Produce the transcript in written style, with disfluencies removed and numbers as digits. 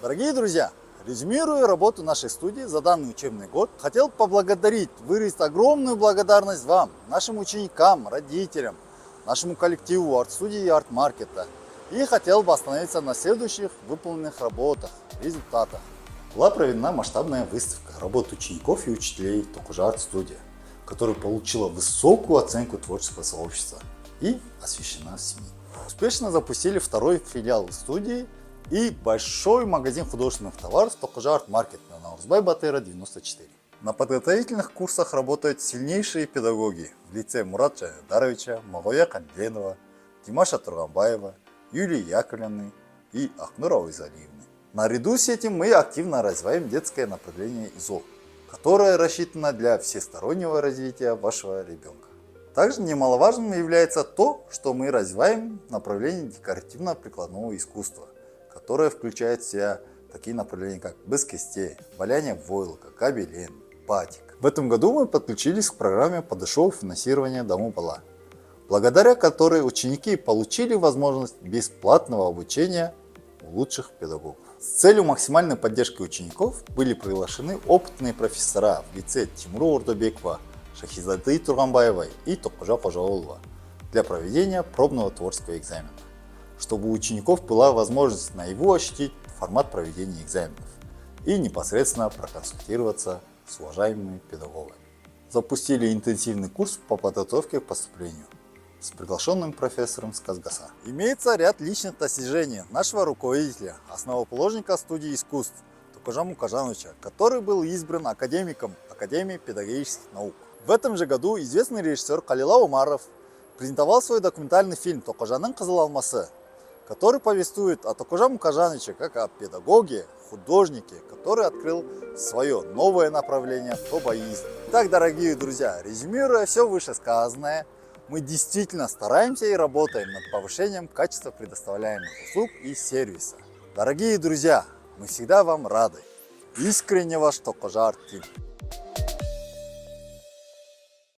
Дорогие друзья, резюмируя работу нашей студии за данный учебный год, хотел поблагодарить, выразить огромную благодарность вам, нашим ученикам, родителям, нашему коллективу арт-студии и арт-маркета. И хотел бы остановиться на следующих выполненных работах, результатах. Была проведена масштабная выставка работ учеников и учителей Токужа арт-студия, которая получила высокую оценку творческого сообщества и освещена в СМИ. Успешно запустили второй филиал студии и большой магазин художественных товаров Токужа арт-маркет на Наурзбай Батыра 94. На подготовительных курсах работают сильнейшие педагоги в лице Мурата Жайдаровича, Магоя Кандленова, Димаша Турганбаева, Юлии Яковлевны и Ахнура Ойзалиевны. Наряду с этим мы активно развиваем детское направление ИЗО, которое рассчитано для всестороннего развития вашего ребенка. Также немаловажным является то, что мы развиваем направление декоративно-прикладного искусства, которое включает в себя такие направления, как бескесте, валяние войлока, гобелен, батик. В этом году мы подключились к программе по дешевому финансированию Дому Бала, благодаря которой ученики получили возможность бесплатного обучения у лучших педагогов. С целью максимальной поддержки учеников были приглашены опытные профессора в лице Тимура Ордобекова, Шахизады Турганбаевой и Токужа Пожаолова для проведения пробного творческого экзамена, чтобы у учеников была возможность наяву ощутить формат проведения экзаменов и непосредственно проконсультироваться с уважаемыми педагогами. Запустили интенсивный курс по подготовке к поступлению с приглашенным профессором с Казгаса. Имеется ряд личных достижений нашего руководителя, основоположника студии искусств Токужа Мукажановича, который был избран академиком Академии педагогических наук. В этом же году известный режиссер Калила Умаров презентовал свой документальный фильм «Токужаның Кызыл алмасы», который повествует о Токужа Мукажановиче как о педагоге, художнике, который открыл свое новое направление тобаизм. Итак, дорогие друзья, резюмируя все вышесказанное, мы действительно стараемся и работаем над повышением качества предоставляемых услуг и сервиса. Дорогие друзья, мы всегда вам рады. Искренне ваш Токужа Арт Тим.